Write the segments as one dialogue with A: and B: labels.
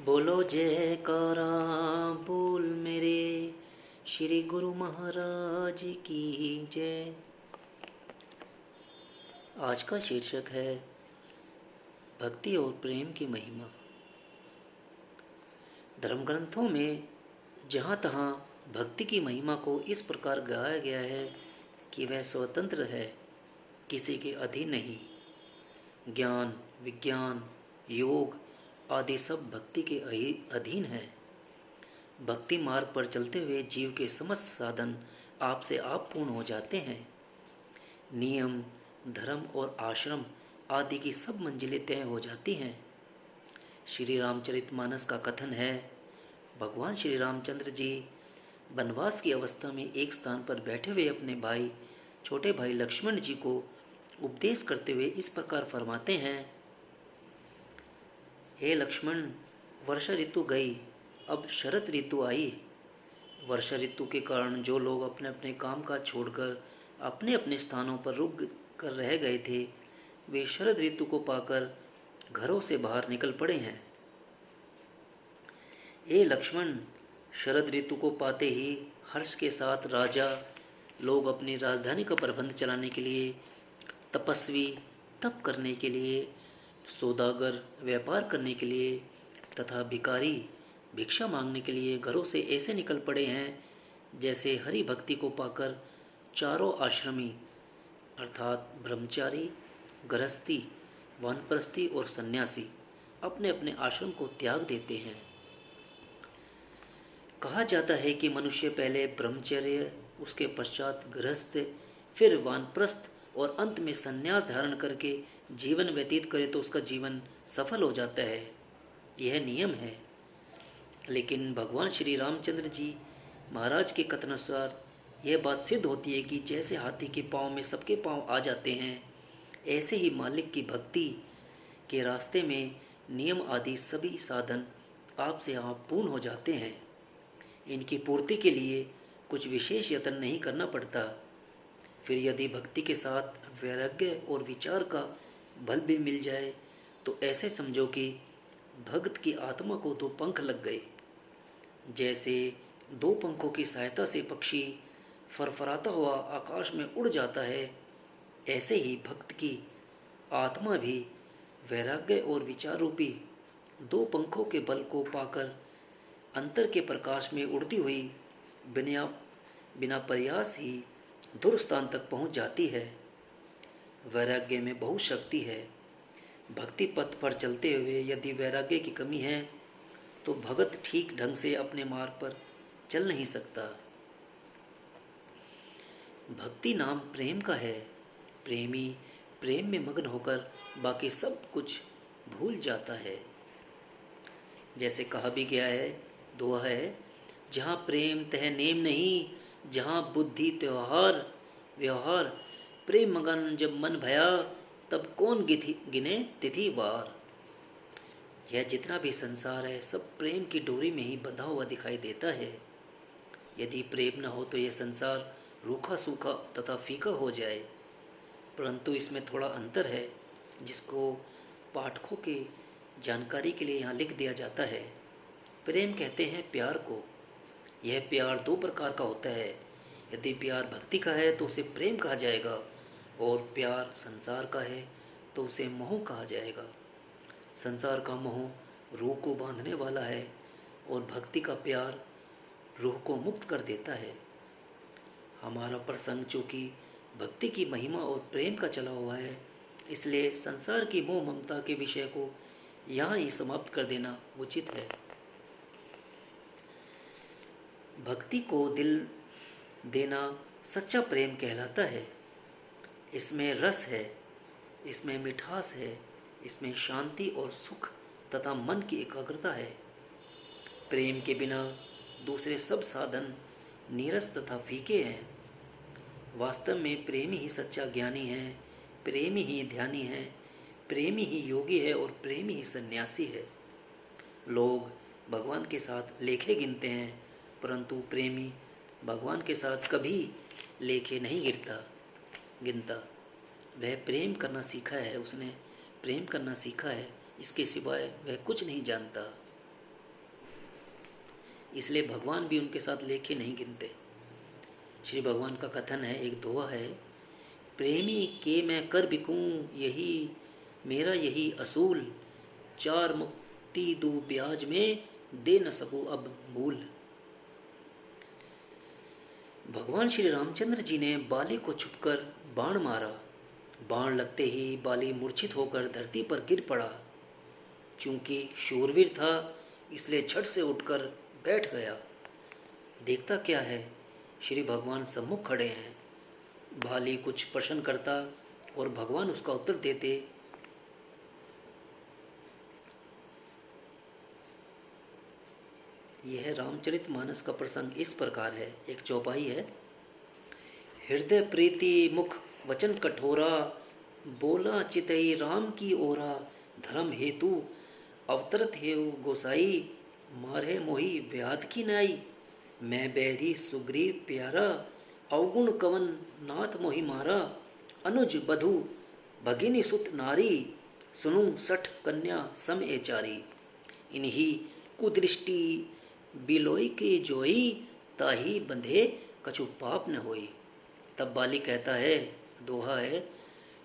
A: बोलो जयकारा बोल मेरे श्री गुरु महाराज की जय। आज का शीर्षक है भक्ति और प्रेम की महिमा। धर्म ग्रंथों में जहाँ तहाँ भक्ति की महिमा को इस प्रकार गाया गया है कि वह स्वतंत्र है, किसी के अधीन नहीं। ज्ञान, विज्ञान, योग आदि सब भक्ति के अधीन है। भक्ति मार्ग पर चलते हुए जीव के समस्त साधन आपसे आप पूर्ण हो जाते हैं। नियम, धर्म और आश्रम आदि की सब मंजिलें तय हो जाती हैं। श्री रामचरितमानस का कथन है, भगवान श्री रामचंद्र जी वनवास की अवस्था में एक स्थान पर बैठे हुए अपने भाई, छोटे भाई लक्ष्मण जी को उपदेश करते हुए इस प्रकार फरमाते हैं, हे लक्ष्मण, वर्षा ऋतु गई, अब शरद ऋतु आई। वर्षा ऋतु के कारण जो लोग अपने अपने काम काज छोड़कर अपने अपने स्थानों पर रुक कर रह गए थे, वे शरद ऋतु को पाकर घरों से बाहर निकल पड़े हैं। हे लक्ष्मण, शरद ऋतु को पाते ही हर्ष के साथ राजा लोग अपनी राजधानी का प्रबंध चलाने के लिए, तपस्वी तप करने के लिए, सौदागर व्यापार करने के लिए तथा भिखारी भिक्षा मांगने के लिए घरों से ऐसे निकल पड़े हैं जैसे हरि भक्ति को पाकर चारों आश्रमी अर्थात ब्रह्मचारी, गृहस्थी, वानप्रस्थी और सन्यासी अपने अपने आश्रम को त्याग देते हैं। कहा जाता है कि मनुष्य पहले ब्रह्मचर्य, उसके पश्चात गृहस्थ, फिर वानप्रस्थ और अंत में संन्यास धारण करके जीवन व्यतीत करे तो उसका जीवन सफल हो जाता है। यह नियम है। लेकिन भगवान श्री रामचंद्र जी महाराज के कथनानुसार यह बात सिद्ध होती है कि जैसे हाथी के पांव में सबके पांव आ जाते हैं, ऐसे ही मालिक की भक्ति के रास्ते में नियम आदि सभी साधन आपसे आप पूर्ण हो जाते हैं। इनकी पूर्ति के लिए कुछ विशेष यत्न नहीं करना पड़ता। फिर यदि भक्ति के साथ वैराग्य और विचार का बल भी मिल जाए तो ऐसे समझो कि भक्त की आत्मा को दो पंख लग गए। जैसे दो पंखों की सहायता से पक्षी फरफराता हुआ आकाश में उड़ जाता है, ऐसे ही भक्त की आत्मा भी वैराग्य और विचार रूपी दो पंखों के बल को पाकर अंतर के प्रकाश में उड़ती हुई बिना बिना प्रयास ही दूर स्थान तक पहुंच जाती है। वैराग्य में बहुत शक्ति है। भक्ति पथ पर चलते हुए यदि वैराग्य की कमी है तो भगत ठीक ढंग से अपने मार्ग पर चल नहीं सकता। भक्ति नाम प्रेम का है। प्रेमी प्रेम में मग्न होकर बाकी सब कुछ भूल जाता है। जैसे कहा भी गया है, दुआ है, जहाँ प्रेम तह नेम नहीं, जहाँ बुद्धि त्योहार व्यवहार, प्रेम मगन जब मन भया, तब कौन गिने तिथि वार। यह जितना भी संसार है सब प्रेम की डोरी में ही बंधा हुआ दिखाई देता है। यदि प्रेम न हो तो यह संसार रूखा सूखा तथा फीका हो जाए। परंतु इसमें थोड़ा अंतर है जिसको पाठकों के जानकारी के लिए यहाँ लिख दिया जाता है। प्रेम कहते हैं प्यार को। यह प्यार दो प्रकार का होता है। यदि प्यार भक्ति का है तो उसे प्रेम कहा जाएगा, और प्यार संसार का है तो उसे मोह कहा जाएगा। संसार का मोह रूह को बांधने वाला है और भक्ति का प्यार रूह को मुक्त कर देता है। हमारा प्रसंग चूँकि भक्ति की महिमा और प्रेम का चला हुआ है, इसलिए संसार की मोह ममता के विषय को यहाँ ही समाप्त कर देना उचित है। भक्ति को दिल देना सच्चा प्रेम कहलाता है। इसमें रस है, इसमें मिठास है, इसमें शांति और सुख तथा मन की एकाग्रता है। प्रेम के बिना दूसरे सब साधन नीरस तथा फीके हैं। वास्तव में प्रेमी ही सच्चा ज्ञानी है, प्रेमी ही ध्यानी है, प्रेमी ही योगी है और प्रेमी ही सन्यासी है। लोग भगवान के साथ लेखे गिनते हैं, परंतु प्रेमी भगवान के साथ कभी लेखे नहीं गिनता। वह प्रेम करना सीखा है, उसने प्रेम करना सीखा है, इसके सिवाय वह कुछ नहीं जानता। इसलिए भगवान भी उनके साथ लेखे नहीं गिनते। श्री भगवान का कथन है, एक दोहा है, प्रेमी के मैं कर बिकूं यही मेरा यही असूल, चार मुक्ति दू ब्याज में दे न सकूं अब मूल। भगवान श्री रामचंद्र जी ने बाली को छुपकर बाण मारा। बाण लगते ही बाली मूर्छित होकर धरती पर गिर पड़ा। चूंकि शूरवीर था इसलिए झट से उठकर बैठ गया। देखता क्या है, श्री भगवान सम्मुख खड़े हैं। बाली कुछ प्रश्न करता और भगवान उसका उत्तर देते। यह रामचरितमानस का प्रसंग इस प्रकार है। एक चौपाई है, हृदय प्रीति मुख वचन कठोरा, बोला चितई राम की ओरा, धर्म हेतु अवतरत हेव गोसाई, मारे मोही व्याध की नाई, मैं बैरी सुग्रीव प्यारा, अवगुण कवन नाथ मोहि मारा, अनुज बधु भगिनी सुत नारी, सुनु सठ कन्या सम एचारी, इन्हीं कुदृष्टि बिलोई के जोई, ताही बंधे कछु पाप न होई। तब बाली कहता है, दोहा है,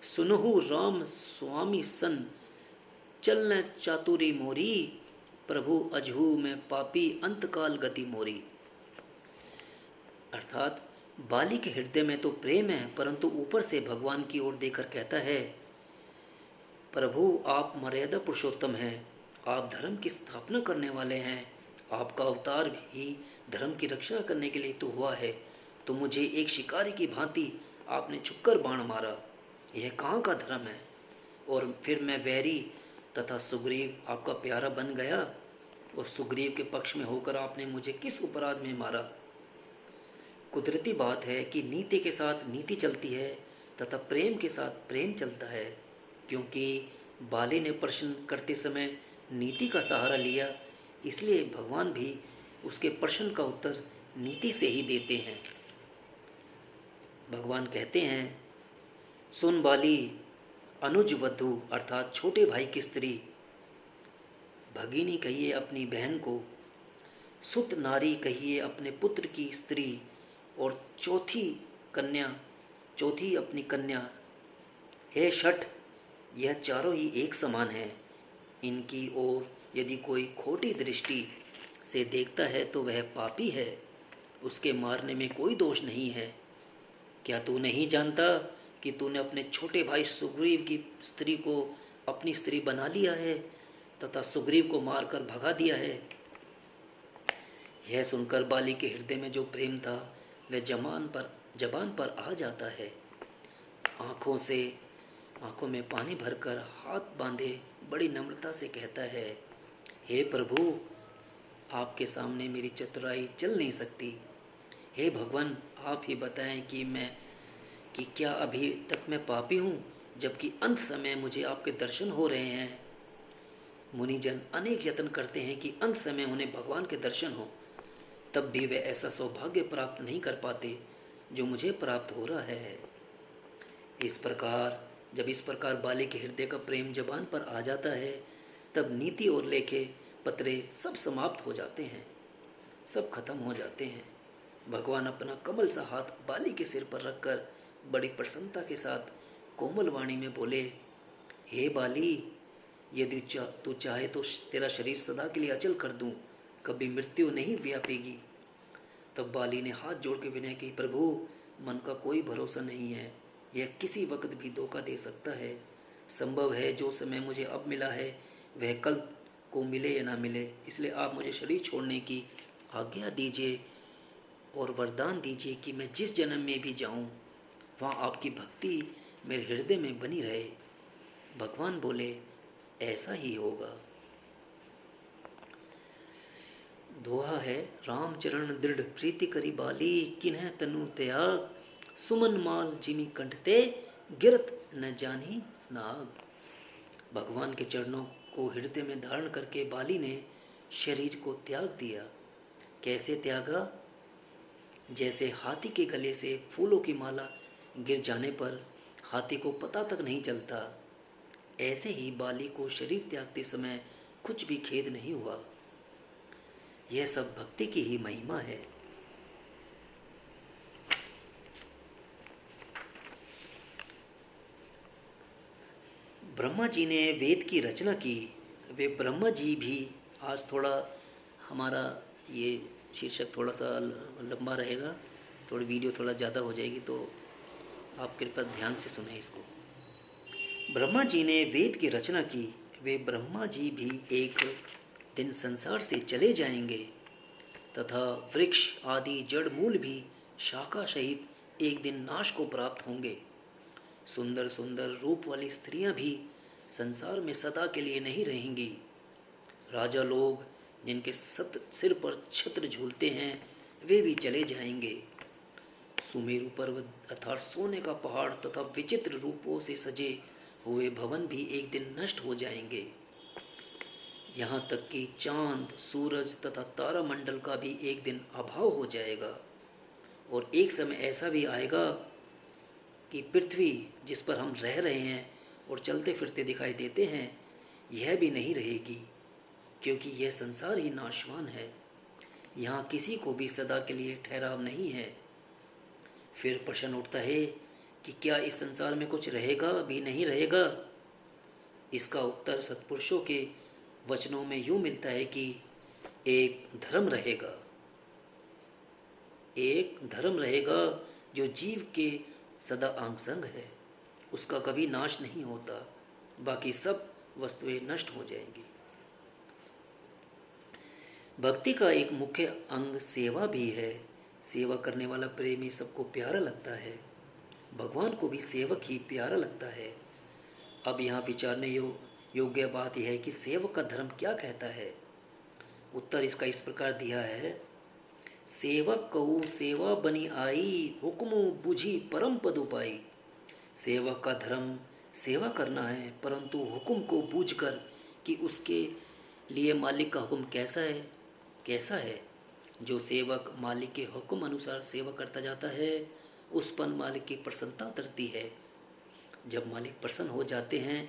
A: सुनहु राम स्वामी सन, चलन चातुरी मोरी, प्रभु अजहू में पापी अंतकाल गति मोरी। अर्थात बाली के हृदय में तो प्रेम है, परंतु ऊपर से भगवान की ओर देखकर कहता है, प्रभु आप मर्यादा पुरुषोत्तम हैं, आप धर्म की स्थापना करने वाले हैं, आपका अवतार ही धर्म की रक्षा करने के लिए तो हुआ है, तो मुझे एक शिकारी की भांति आपने छुपकर बाण मारा, यह कहाँ का धर्म है? और फिर मैं वैरी तथा सुग्रीव आपका प्यारा बन गया, और सुग्रीव के पक्ष में होकर आपने मुझे किस अपराध में मारा? कुदरती बात है कि नीति के साथ नीति चलती है तथा प्रेम के साथ प्रेम चलता है। क्योंकि बाली ने प्रश्न करते समय नीति का सहारा लिया, इसलिए भगवान भी उसके प्रश्न का उत्तर नीति से ही देते हैं। भगवान कहते हैं, सुन बाली, अनुज वधु अर्थात छोटे भाई की स्त्री, भगिनी कहिए अपनी बहन को, सुत नारी कहिए अपने पुत्र की स्त्री, और चौथी अपनी कन्या, हे शठ, यह चारों ही एक समान है। इनकी ओर यदि कोई खोटी दृष्टि से देखता है तो वह पापी है, उसके मारने में कोई दोष नहीं है। क्या तू नहीं जानता कि तूने अपने छोटे भाई सुग्रीव की स्त्री को अपनी स्त्री बना लिया है तथा सुग्रीव को मारकर भगा दिया है? यह सुनकर बाली के हृदय में जो प्रेम था वह जबान पर आ जाता है। आंखों में पानी भरकर हाथ बांधे बड़ी नम्रता से कहता है, हे प्रभु, आपके सामने मेरी चतुराई चल नहीं सकती। हे भगवान, आप ही बताएं कि क्या अभी तक मैं पापी हूँ, जबकि अंत समय मुझे आपके दर्शन हो रहे हैं। मुनिजन अनेक यत्न करते हैं कि अंत समय उन्हें भगवान के दर्शन हो, तब भी वे ऐसा सौभाग्य प्राप्त नहीं कर पाते जो मुझे प्राप्त हो रहा है। जब इस प्रकार बाली के हृदय का प्रेम जबान पर आ जाता है, तब नीति और लेखे पत्रे सब समाप्त हो जाते हैं, सब खत्म हो जाते हैं। भगवान अपना कमल सा हाथ बाली के सिर पर रखकर बड़ी प्रसन्नता के साथ कोमल वाणी में बोले, हे बाली, यदि तू चाहे तो तेरा शरीर सदा के लिए अचल कर दूं, कभी मृत्यु नहीं व्यापेगी। तब बाली ने हाथ जोड़ के विनय की, प्रभु, मन का कोई भरोसा नहीं है, यह किसी वक्त भी धोखा दे सकता है। संभव है जो समय मुझे अब मिला है वह कल को मिले या ना मिले, इसलिए आप मुझे शरीर छोड़ने की आज्ञा दीजिए और वरदान दीजिए कि मैं जिस जन्म में भी जाऊं वहाँ आपकी भक्ति मेरे हृदय में बनी रहे। भगवान बोले, ऐसा ही होगा। दोहा है, राम चरण दृढ़ प्रीति करी बाली, किन्ह तनु त्याग, सुमन माल जिमी कंठते, गिरत न जानी नाग। भगवान के चरणों को हृदय में धारण करके बाली ने शरीर को त्याग दिया। कैसे त्यागा? जैसे हाथी के गले से फूलों की माला गिर जाने पर हाथी को पता तक नहीं चलता, ऐसे ही बाली को शरीर त्यागते समय कुछ भी खेद नहीं हुआ। यह सब भक्ति की ही महिमा है। ब्रह्मा जी ने वेद की रचना की, वे ब्रह्मा जी भी। आज थोड़ा हमारा ये शीर्षक थोड़ा सा लंबा रहेगा, थोड़ी वीडियो थोड़ा ज़्यादा हो जाएगी, तो आप कृपया ध्यान से सुने इसको। ब्रह्मा जी ने वेद की रचना की, वे ब्रह्मा जी भी एक दिन संसार से चले जाएंगे तथा वृक्ष आदि जड़ मूल भी शाखा सहित एक दिन नाश को प्राप्त होंगे। सुंदर सुंदर रूप वाली स्त्रियां भी संसार में सदा के लिए नहीं रहेंगी। राजा लोग जिनके सिर पर छत्र झूलते हैं वे भी चले जाएंगे। सुमेरु पर्वत अर्थात सोने का पहाड़ तथा विचित्र रूपों से सजे हुए भवन भी एक दिन नष्ट हो जाएंगे। यहाँ तक कि चांद, सूरज तथा तारामंडल का भी एक दिन अभाव हो जाएगा। और एक समय ऐसा भी आएगा कि पृथ्वी जिस पर हम रह रहे हैं और चलते फिरते दिखाई देते हैं, यह भी नहीं रहेगी, क्योंकि यह संसार ही नाशवान है। यहाँ किसी को भी सदा के लिए ठहराव नहीं है। फिर प्रश्न उठता है कि क्या इस संसार में कुछ रहेगा भी नहीं रहेगा? इसका उत्तर सत्पुरुषों के वचनों में यूं मिलता है कि एक धर्म रहेगा, एक धर्म रहेगा जो जीव के सदा अंग संग है, उसका कभी नाश नहीं होता। बाकी सब वस्तुएं नष्ट हो जाएंगी। भक्ति का एक मुख्य अंग सेवा भी है। सेवा करने वाला प्रेमी सबको प्यारा लगता है। भगवान को भी सेवक ही प्यारा लगता है। अब यहाँ विचारने योग्य बात यह है कि सेवक का धर्म क्या कहता है। उत्तर इसका इस प्रकार दिया है। सेवक कहू सेवा बनी आई, हुक्मो बुझी परम पद उपाई। सेवक का धर्म सेवा करना है, परंतु हुक्म को बूझकर कि उसके लिए मालिक का हुक्म कैसा है। जो सेवक मालिक के हुक्म अनुसार सेवा करता जाता है, उस पर मालिक की प्रसन्नता उतरती है। जब मालिक प्रसन्न हो जाते हैं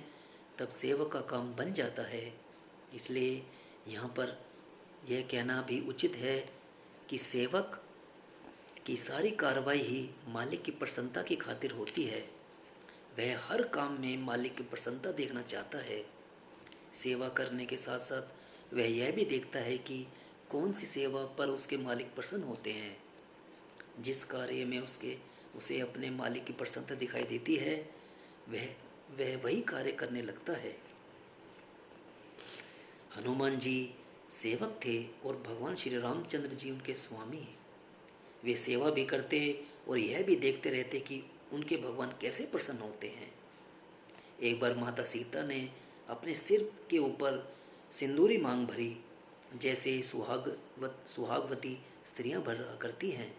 A: तब सेवक का काम बन जाता है। इसलिए यहाँ पर यह कहना भी उचित है कि सेवक की सारी कार्रवाई ही मालिक की प्रसन्नता की खातिर होती है। वह हर काम में मालिक की प्रसन्नता देखना चाहता है। सेवा करने के साथ साथ वह यह भी देखता है कि कौन सी सेवा पर उसके मालिक प्रसन्न होते हैं। जिस कार्य में उसे अपने मालिक की प्रसन्नता दिखाई देती है, वह वही कार्य करने लगता है। हनुमान जी सेवक थे और भगवान श्री रामचंद्र जी उनके स्वामी। वे सेवा भी करते और यह भी देखते रहते कि उनके भगवान कैसे प्रसन्न होते हैं। एक बार माता सीता ने अपने सिर के ऊपर सिंदूरी मांग भरी, जैसे सुहागवती स्त्रियां भरा करती हैं।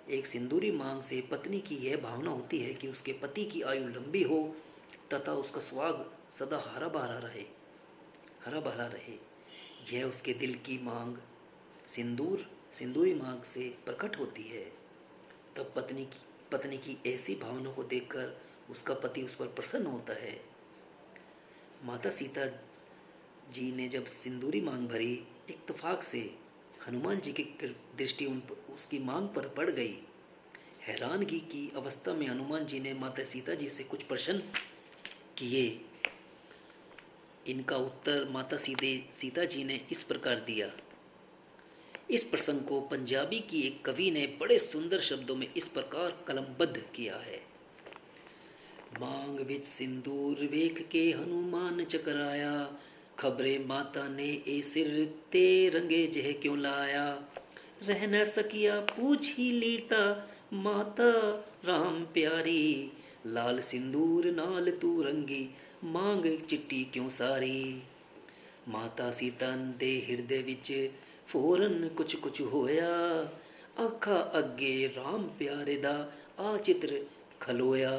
A: एक सिंदूरी मांग से पत्नी की यह भावना होती है कि उसके पति की आयु लंबी हो तथा उसका सुहाग सदा हरा भरा रहे। यह उसके दिल की मांग सिंदूरी मांग से प्रकट होती है। तब पत्नी की ऐसी भावना को देखकर उसका पति उस पर प्रसन्न होता है। माता सीता जी ने जब सिंदूरी मांग भरी, इत्तेफाक से हनुमान जी की दृष्टि उसकी मांग पर पड़ गई। हैरानगी की अवस्था में हनुमान जी ने माता सीता जी से कुछ प्रश्न किए। इनका उत्तर माता सीता जी ने इस प्रकार दिया। इस प्रसंग को पंजाबी की एक कवि ने बड़े सुंदर शब्दों में इस प्रकार कलमबद्ध किया है। मांग विच सिंदूर वेख के हनुमान चकराया, खबरे माता ने ए सिर ते रंगे जह क्यों लाया। रह न सकिया पूछ ही लीता माता राम प्यारी, लाल सिंदूर नाल तू रंगी मांग चिट्टी क्यों सारी। माता सीता दे हिरदे विच फौरन कुछ होया, आखा अगे राम प्यारे दा आ चित्र खलोया।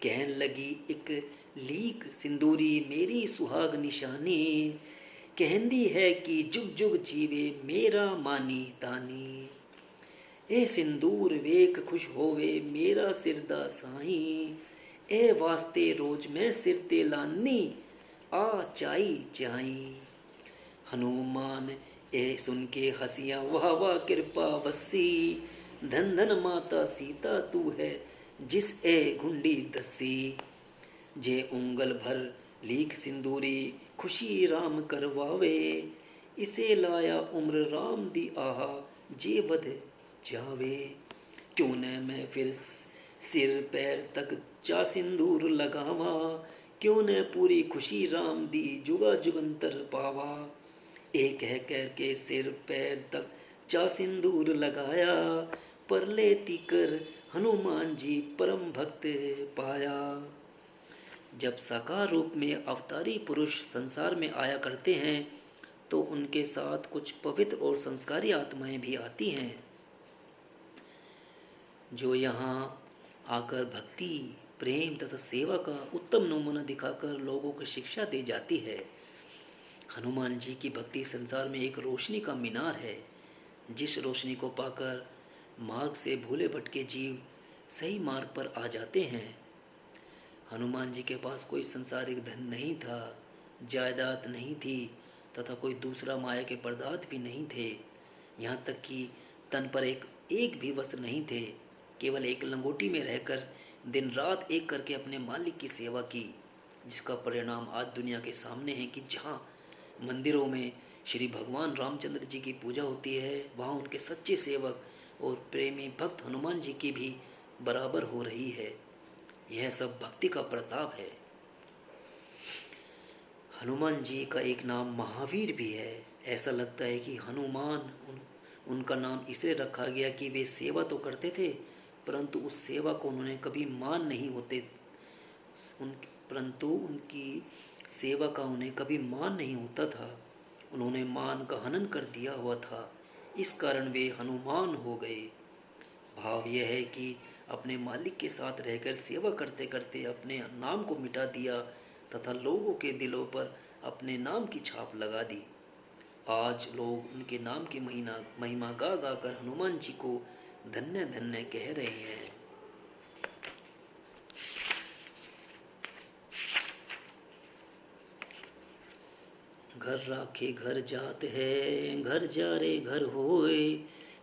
A: कहन लगी एक लीक सिंदूरी मेरी सुहाग निशानी, कहंदी है कि जुग जुग जीवे मेरा मानी तानी। ए सिंदूर वेख खुश होवे मेरा सिरदा साई, ए वास्ते रोज मैं सिर ते लानी आ चाई चाई। हनुमान ए सुन के हसिया वाह वाह कृपा वसी, धन धन माता सीता तू है जिस ए घुंडी दसी। जे उंगल भर लीक सिंदूरी खुशी राम करवावे, इसे लाया उम्र राम दी आहा जे बध जावे। क्यों न मैं फिर सिर पैर तक चा सिंदूर लगावा, क्यों न पूरी खुशी राम दी जुगा जुगंतर पावा। एक है कह के सिर पैर तक चा सिंदूर लगाया, पर लेती कर हनुमान जी परम भक्त पाया। जब साकार रूप में अवतारी पुरुष संसार में आया करते हैं तो उनके साथ कुछ पवित्र और संस्कारी आत्माएं भी आती हैं, जो यहाँ आकर भक्ति प्रेम तथा सेवा का उत्तम नमूना दिखाकर लोगों को शिक्षा दे जाती है। हनुमान जी की भक्ति संसार में एक रोशनी का मीनार है, जिस रोशनी को पाकर मार्ग से भूले भटके जीव सही मार्ग पर आ जाते हैं। हनुमान जी के पास कोई संसारिक धन नहीं था, जायदाद नहीं थी तथा कोई दूसरा माया के पदार्थ भी नहीं थे। यहाँ तक कि तन पर एक भी वस्त्र नहीं थे। केवल एक लंगोटी में रहकर दिन रात एक करके अपने मालिक की सेवा की, जिसका परिणाम आज दुनिया के सामने है कि जहाँ मंदिरों में श्री भगवान रामचंद्र जी की पूजा होती है, वहाँ उनके सच्चे सेवक और प्रेमी भक्त हनुमान जी की भी बराबर हो रही है। यह सब भक्ति का प्रताप है। हनुमान जी का एक नाम महावीर भी है। ऐसा लगता है कि हनुमान उनका नाम इसलिए रखा गया कि वे सेवा तो करते थे, परंतु उस सेवा को उन्होंने कभी मान नहीं होते परंतु उनकी सेवा का उन्हें कभी मान नहीं होता था। उन्होंने मान का हनन कर दिया हुआ था, इस कारण वे हनुमान हो गए। भाव यह है कि अपने मालिक के साथ रहकर सेवा करते करते अपने नाम को मिटा दिया तथा लोगों के दिलों पर अपने नाम की छाप लगा दी। आज लोग उनके नाम की महिमा गा गा कर हनुमान जी को धन्य धन्य कह रहे हैं। घर राखे घर जात है, घर जा रे घर होए,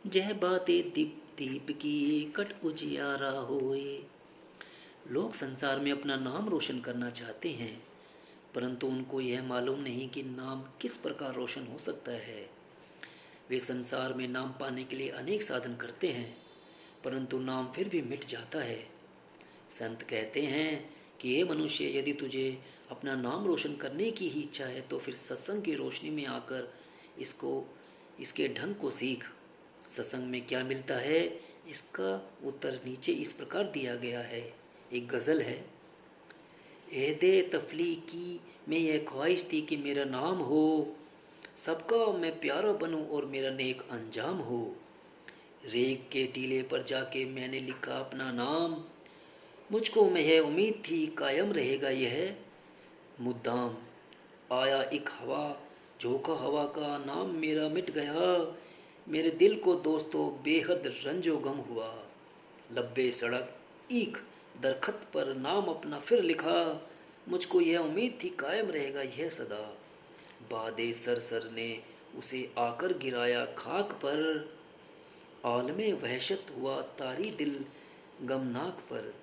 A: जह बातें दीप दीप की कट उजियारा होए। लोग संसार में अपना नाम रोशन करना चाहते हैं, परंतु उनको यह मालूम नहीं कि नाम किस प्रकार रोशन हो सकता है। वे संसार में नाम पाने के लिए अनेक साधन करते हैं, परंतु नाम फिर भी मिट जाता है। संत कहते हैं कि हे मनुष्य, यदि तुझे अपना नाम रोशन करने की ही इच्छा है तो फिर सत्संग की रोशनी में आकर इसके ढंग को सीख। सत्संग में क्या मिलता है, इसका उत्तर नीचे इस प्रकार दिया गया है। एक गज़ल है। ए दे तफलीकी में यह ख्वाहिश थी कि मेरा नाम हो, सबका मैं प्यारा बनूं और मेरा नेक अंजाम हो। रेग के टीले पर जाके मैंने लिखा अपना नाम, मुझको में यह उम्मीद थी कायम रहेगा यह मुद्दाम। आया एक हवा, झोंका हवा का, नाम मेरा मिट गया। मेरे दिल को दोस्तों बेहद रंजो गम हुआ। लब्बे सड़क ईख दरखत पर नाम अपना फिर लिखा, मुझको यह उम्मीद थी कायम रहेगा यह सदा। बादे सर ने उसे आकर गिराया खाक पर, आलमे वहशत हुआ तारी दिल गमनाक पर।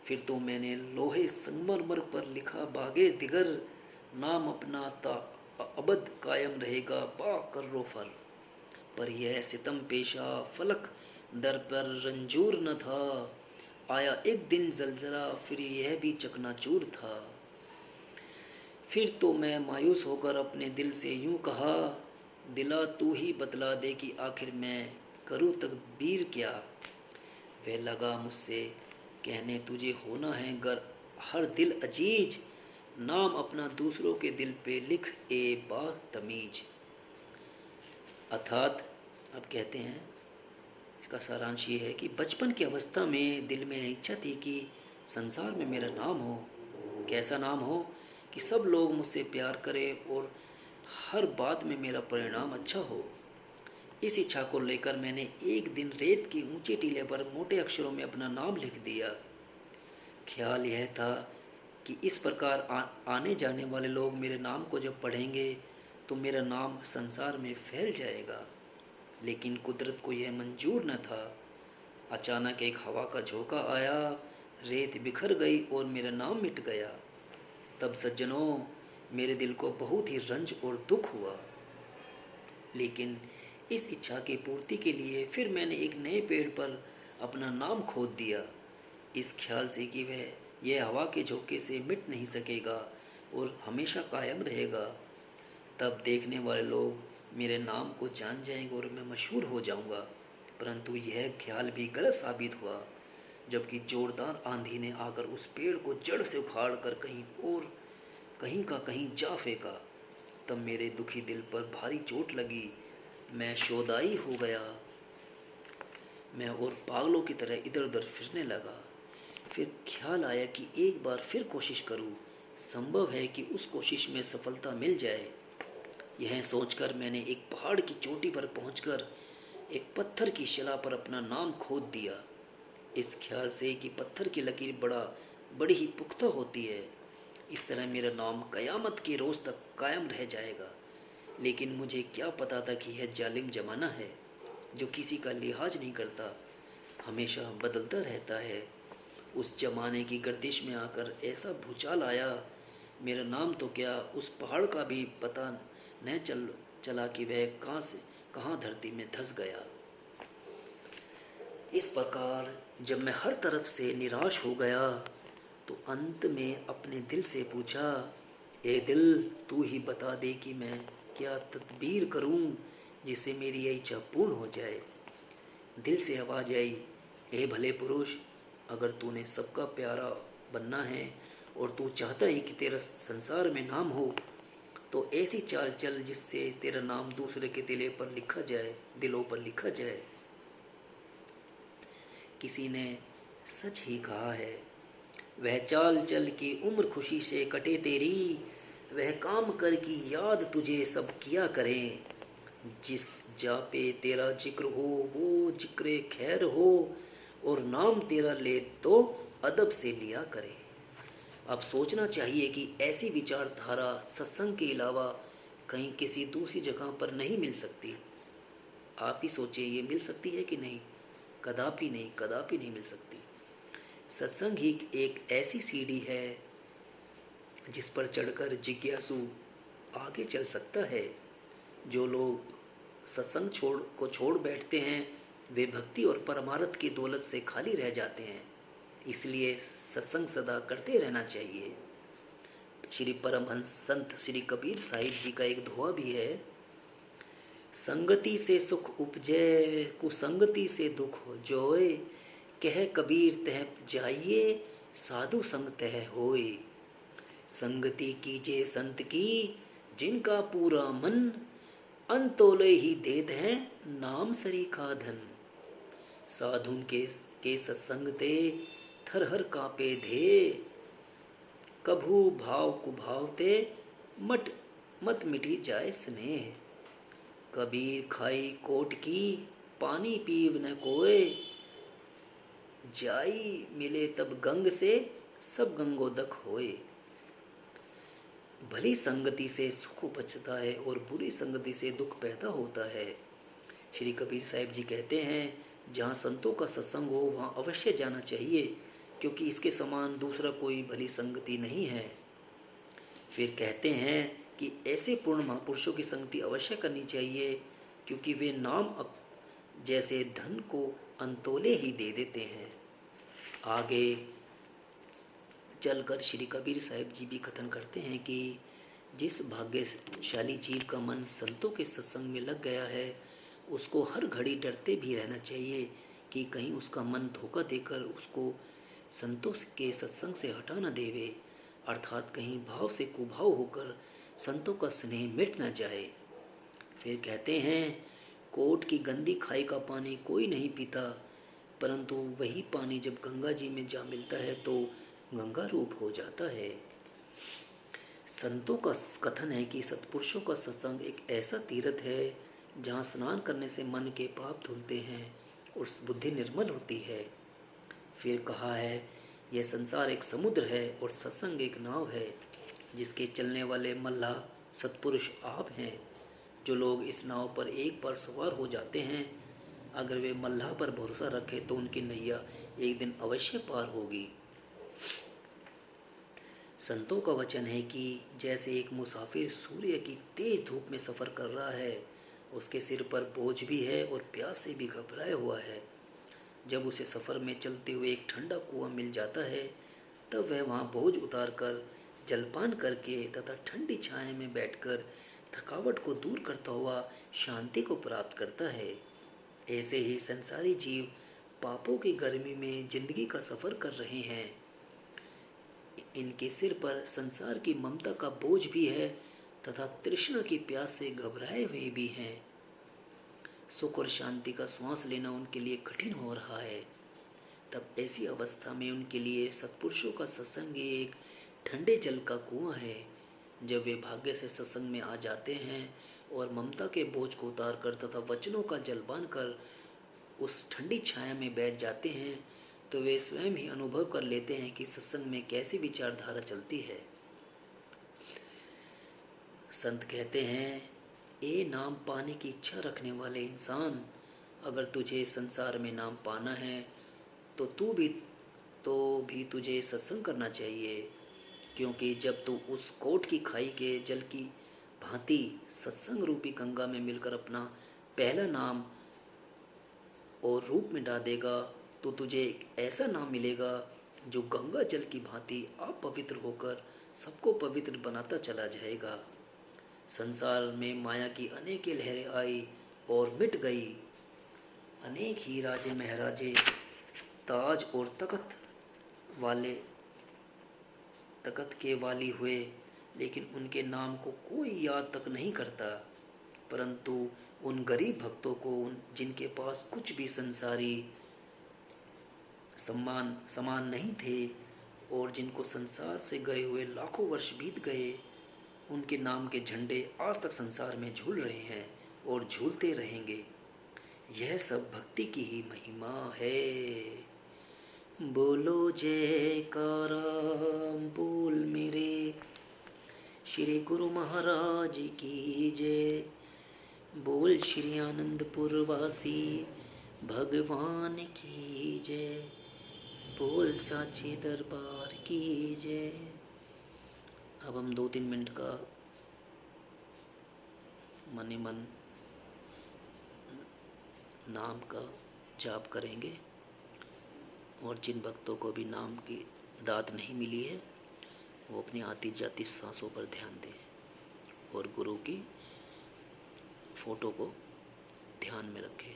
A: फिर तो मैंने लोहे संगमरमर पर लिखा बागे दिगर, नाम अपना ता अबद कायम रहेगा पा कर्रो फर। पर यह सितम पेशा फलक दर पर रंजूर न था, आया एक दिन जलजला फिर यह भी चकनाचूर था। फिर तो मैं मायूस होकर अपने दिल से यूं कहा, दिला तू ही बतला दे कि आखिर मैं करूं तकदीर क्या। वह लगा मुझसे कहने, तुझे होना है गर हर दिल अजीज, नाम अपना दूसरों के दिल पे लिख ए बा तमीज। अर्थात अब कहते हैं, इसका सारांश ये है कि बचपन की अवस्था में दिल में इच्छा थी कि संसार में मेरा नाम हो। कैसा नाम हो कि सब लोग मुझसे प्यार करें और हर बात में मेरा परिणाम अच्छा हो। इस इच्छा को लेकर मैंने एक दिन रेत के ऊंचे टीले पर मोटे अक्षरों में अपना नाम लिख दिया। ख्याल यह था कि इस प्रकार आने जाने वाले लोग मेरे नाम को जब पढ़ेंगे तो मेरा नाम संसार में फैल जाएगा। लेकिन कुदरत को यह मंजूर न था। अचानक एक हवा का झोंका आया, रेत बिखर गई और मेरा नाम मिट गया। तब सज्जनों, मेरे दिल को बहुत ही रंज और दुख हुआ। लेकिन इस इच्छा की पूर्ति के लिए फिर मैंने एक नए पेड़ पर अपना नाम खोद दिया, इस ख्याल से कि वह यह हवा के झोंके से मिट नहीं सकेगा और हमेशा कायम रहेगा। तब देखने वाले लोग मेरे नाम को जान जाएंगे और मैं मशहूर हो जाऊंगा। परंतु यह ख्याल भी गलत साबित हुआ, जबकि जोरदार आंधी ने आकर उस पेड़ को जड़ से उखाड़ कर कहीं का कहीं जा फेंका। तब मेरे दुखी दिल पर भारी चोट लगी। मैं शोदाई हो गया। मैं और पागलों की तरह इधर उधर फिरने लगा। फिर ख्याल आया कि एक बार फिर कोशिश करूं, संभव है कि उस कोशिश में सफलता मिल जाए। यह सोचकर मैंने एक पहाड़ की चोटी पर पहुंचकर एक पत्थर की शिला पर अपना नाम खोद दिया, इस ख्याल से कि पत्थर की लकीर बड़ी ही पुख्ता होती है। इस तरह मेरा नाम कयामत के रोज तक कायम रह जाएगा। लेकिन मुझे क्या पता था कि यह जालिम जमाना है, जो किसी का लिहाज नहीं करता, हमेशा बदलता रहता है। उस जमाने की गर्दिश में आकर ऐसा भूचाल आया, मेरा नाम तो क्या, उस पहाड़ का भी पता न चला कि वह कहाँ धरती में धंस गया। इस प्रकार जब मैं हर तरफ से निराश हो गया, तो अंत में अपने दिल से पूछा, ए दिल, तू ही बता दे कि मैं क्या तदबीर करूं जिससे मेरी यह इच्छा पूर्ण हो जाए। दिल से आवाज आई, ए भले पुरुष, अगर तूने सबका प्यारा बनना है और तू चाहता है कि तेरा संसार में नाम हो, तो ऐसी चाल चल जिससे तेरा नाम दूसरे के दिलों पर लिखा जाए। किसी ने सच ही कहा है, वह चाल चल की उम्र खुशी से कटे तेरी, वह काम कर की याद तुझे सब किया करें। जिस जा पे तेरा जिक्र हो वो जिक्र खैर हो, और नाम तेरा ले तो अदब से लिया करे। अब सोचना चाहिए कि ऐसी विचारधारा सत्संग के अलावा कहीं किसी दूसरी जगह पर नहीं मिल सकती। आप ही सोचिए, ये मिल सकती है कि नहीं? कदापि नहीं, कदापि नहीं मिल सकती। सत्संग ही एक ऐसी सीढ़ी है जिस पर चढ़कर जिज्ञासु आगे चल सकता है। जो लोग सत्संग छोड़ बैठते हैं, वे भक्ति और परमार्थ की दौलत से खाली रह जाते हैं। इसलिए सत्संग सदा करते रहना चाहिए। श्री परमहंस संत श्री कबीर साहिब जी का एक दोहा भी है, संगति से सुख उपजै, कुसंगति से दुख जोए, कह कबीर तह जाइए, साधु संग तह होए। संगति कीजे संत की, जिनका पूरा मन, अंतोले ही देत है नाम सरीखा धन। साधुन के सत्संग ते, थर हर कापे धे, कभू भाव कुभाव ते, मत मिटी जाए स्नेह। कबीर खाई कोट की, पानी पीव न कोय, जाई मिले तब गंग से, सब गंगोदक होए। भली संगति से सुख उपजता है और बुरी संगति से दुख पैदा होता है। श्री कबीर साहिब जी कहते हैं, जहाँ संतों का सत्संग हो वहाँ अवश्य जाना चाहिए, क्योंकि इसके समान दूसरा कोई भली संगति नहीं है। फिर कहते हैं कि ऐसे पूर्ण महापुरुषों की संगति अवश्य करनी चाहिए, क्योंकि वे नाम जैसे धन को अंतोले ही दे देते हैं। आगे चलकर श्री कबीर साहिब जी भी कथन करते हैं कि जिस भाग्यशाली जीव का मन संतों के सत्संग में लग गया है, उसको हर घड़ी डरते भी रहना चाहिए कि कहीं उसका मन धोखा देकर उसको संतों के सत्संग से हटा न देवे, अर्थात कहीं भाव से कुभाव होकर संतों का स्नेह मिट न जाए। फिर कहते हैं, कोट की गंदी खाई का पानी कोई नहीं पीता, परंतु वही पानी जब गंगा जी में जा मिलता है तो गंगा रूप हो जाता है। संतों का कथन है कि सत्पुरुषों का सत्संग एक ऐसा तीर्थ है जहाँ स्नान करने से मन के पाप धुलते हैं और बुद्धि निर्मल होती है। फिर कहा है, यह संसार एक समुद्र है और सत्संग एक नाव है, जिसके चलने वाले मल्लाह सत्पुरुष आप हैं। जो लोग इस नाव पर एक बार सवार हो जाते हैं, अगर वे मल्लाह पर भरोसा रखें तो उनकी नैया एक दिन अवश्य पार होगी। संतों का वचन है कि जैसे एक मुसाफिर सूर्य की तेज धूप में सफर कर रहा है, उसके सिर पर बोझ भी है और प्यास से भी घबराया हुआ है। जब उसे सफर में चलते हुए एक ठंडा कुआं मिल जाता है, तब वह वहां बोझ उतार कर जलपान करके तथा ठंडी छाया में बैठकर थकावट को दूर करता हुआ शांति को प्राप्त करता है। ऐसे ही संसारी जीव पापों की गर्मी में जिंदगी का सफर कर रहे हैं। इनके सिर पर संसार की ममता का बोझ भी है तथा तृष्णा की प्यास से घबराए हुए भी हैं। सुख और शांति का श्वास लेना उनके लिए कठिन हो रहा है। तब ऐसी अवस्था में उनके लिए सत्पुरुषों का सत्संग एक ठंडे जल का कुआं है। जब वे भाग्य से सत्संग में आ जाते हैं और ममता के बोझ को उतार कर तथा वचनों का जलपान कर उस ठंडी छाया में बैठ जाते हैं, तो वे स्वयं ही अनुभव कर लेते हैं कि सत्संग में कैसी विचारधारा चलती है। संत कहते हैं, ए नाम पाने की इच्छा रखने वाले इंसान, अगर तुझे संसार में नाम पाना है तो भी तुझे सत्संग करना चाहिए। क्योंकि जब तू उस कोट की खाई के जल की भांति सत्संग रूपी गंगा में मिलकर अपना पहला नाम और रूप में डाल देगा, तो तुझे एक ऐसा नाम मिलेगा जो गंगा जल की भांति आप पवित्र होकर सबको पवित्र बनाता चला जाएगा। संसार में माया की अनेक लहरें आई और मिट गई। अनेक ही राजे महाराजे ताज और तकत के वाली हुए, लेकिन उनके नाम को कोई याद तक नहीं करता। परंतु उन गरीब भक्तों को, जिनके पास कुछ भी संसारी समान नहीं थे और जिनको संसार से गए हुए लाखों वर्ष बीत गए, उनके नाम के झंडे आज तक संसार में झूल रहे हैं और झूलते रहेंगे। यह सब भक्ति की ही महिमा है। बोलो जयकारा बोल मेरे श्री गुरु महाराज की जय। बोल श्री आनंदपुर वासी भगवान की जय। बोल साचे दरबार की जय। अब हम 2-3 मिनट का मन ही मन नाम का जाप करेंगे, और जिन भक्तों को भी नाम की दात नहीं मिली है, वो अपनी आती जाती सांसों पर ध्यान दें और गुरु की फोटो को ध्यान में रखें।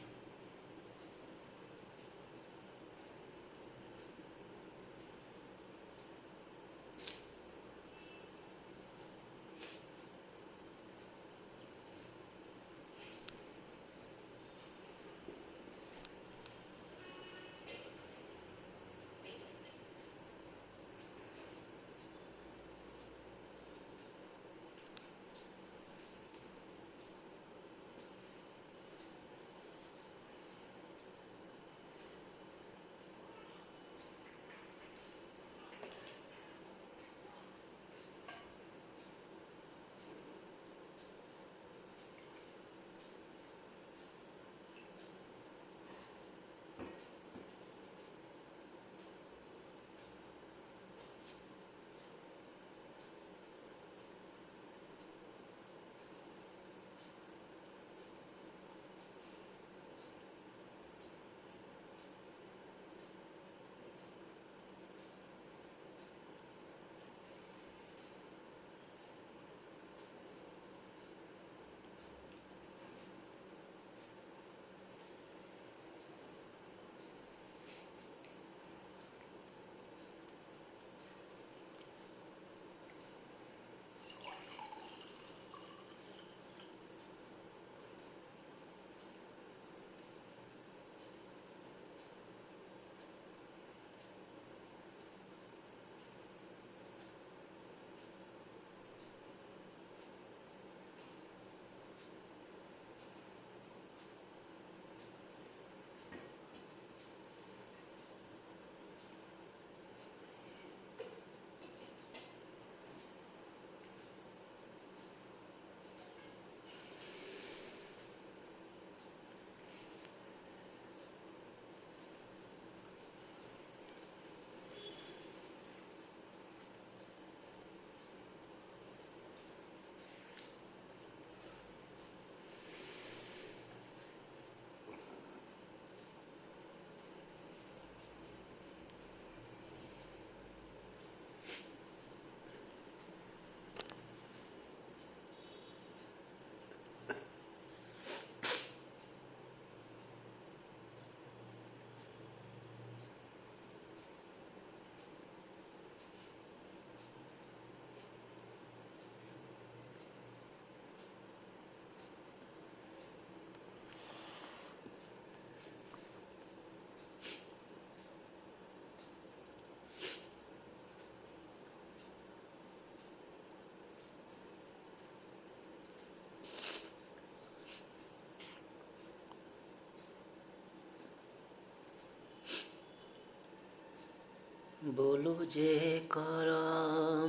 A: बोलो जयकारा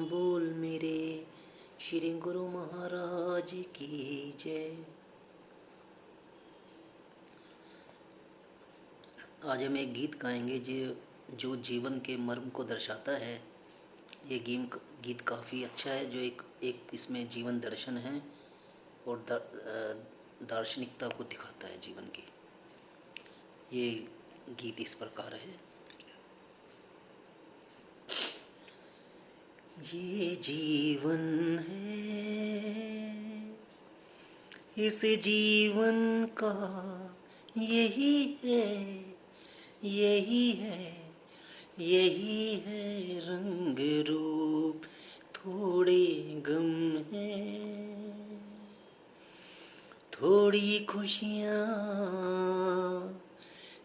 A: बोल मेरे श्री गुरु महाराज की जय। आज हम एक गीत गाएंगे जो जीवन के मर्म को दर्शाता है। ये गीत काफ़ी अच्छा है, जो एक इसमें जीवन दर्शन है और दार्शनिकता को दिखाता है जीवन की। ये गीत इस प्रकार है। ये जीवन है, इस जीवन का यही है, यही है, यही है रंग रूप, थोड़े गम है, थोड़ी खुशियाँ,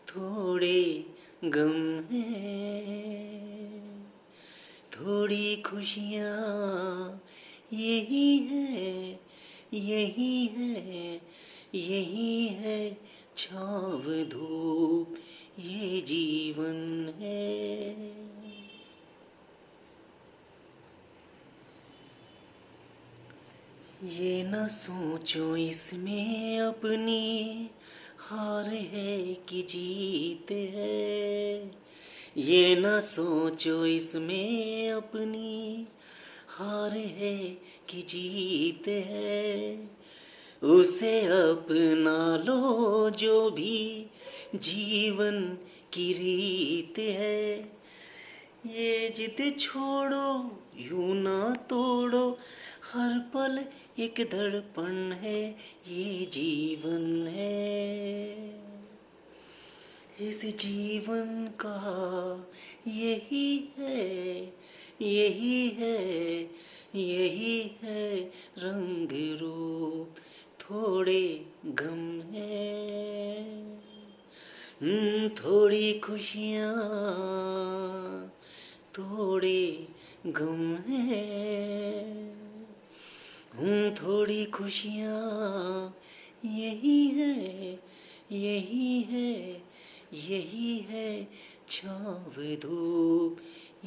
A: थोड़े गम है, थोड़ी खुशियाँ, यही है, यही है, यही है छाँव धूप, ये जीवन है। ये न सोचो इसमें अपनी हार है कि जीत है, ये न सोचो इसमें अपनी हार है कि जीत है, उसे अपना लो जो भी जीवन की रीत है। ये जिद छोड़ो यूं ना तोड़ो, हर पल एक दर्पण है, ये जीवन है। इस जीवन का यही है, यही है, यही है रंग रूप, थोड़े गम है, थोड़ी खुशियाँ, थोड़े गम है, थोड़ी खुशियाँ, यही है, यही है, यही है छाँव धूप,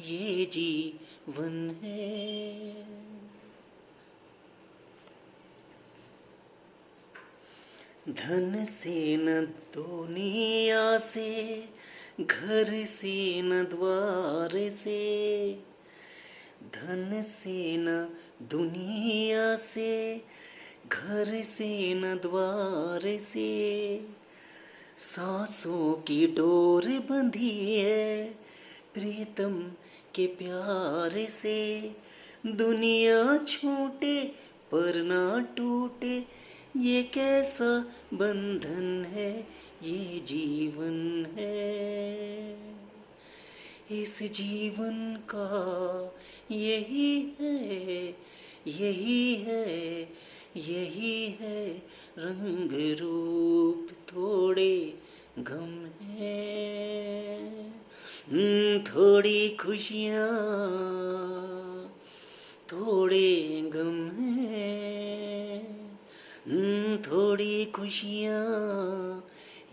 A: ये जीवन है। धन से न दुनिया से, घर से न द्वार से, धन से न दुनिया से, घर से न द्वार से, सांसों की डोर बंधी है प्रीतम के प्यार से, दुनिया छूटे पर ना टूटे, ये कैसा बंधन है, ये जीवन है। इस जीवन का यही है, यही है, यही है रंग रूप, थोड़े गम है, थोड़ी खुशियाँ, थोड़े गम है, थोड़ी खुशियाँ,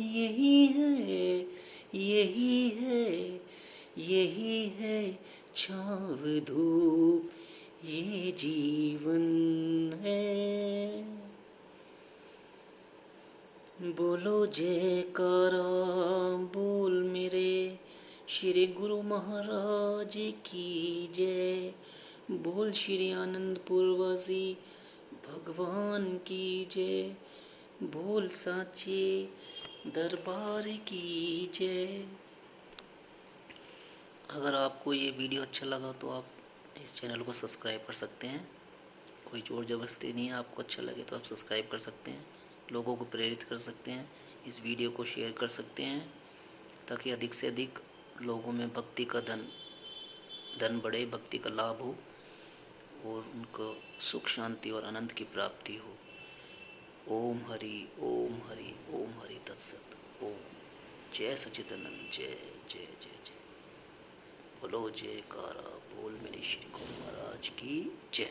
A: यही है, यही है, यही है छाँव धूप, ये जीवन है। बोलो जयकारा बोल मेरे श्री गुरु महाराज की जय, बोल श्री आनंदपुरवासी भगवान की जय, बोल साचे दरबार की जय। अगर आपको ये वीडियो अच्छा लगा तो आप इस चैनल को सब्सक्राइब कर सकते हैं। कोई जोर जबरदस्ती नहीं है, आपको अच्छा लगे तो आप सब्सक्राइब कर सकते हैं, लोगों को प्रेरित कर सकते हैं, इस वीडियो को शेयर कर सकते हैं, ताकि अधिक से अधिक लोगों में भक्ति का धन बढ़े, भक्ति का लाभ हो और उनको सुख शांति और आनंद की प्राप्ति हो। ओम हरि ओम हरि ओम हरि तत्सत। ओम जय सच्चिदानंद, जय जय जय जय। बोलो जयकारा बोल मेरे श्री गुरु महाराज की जय।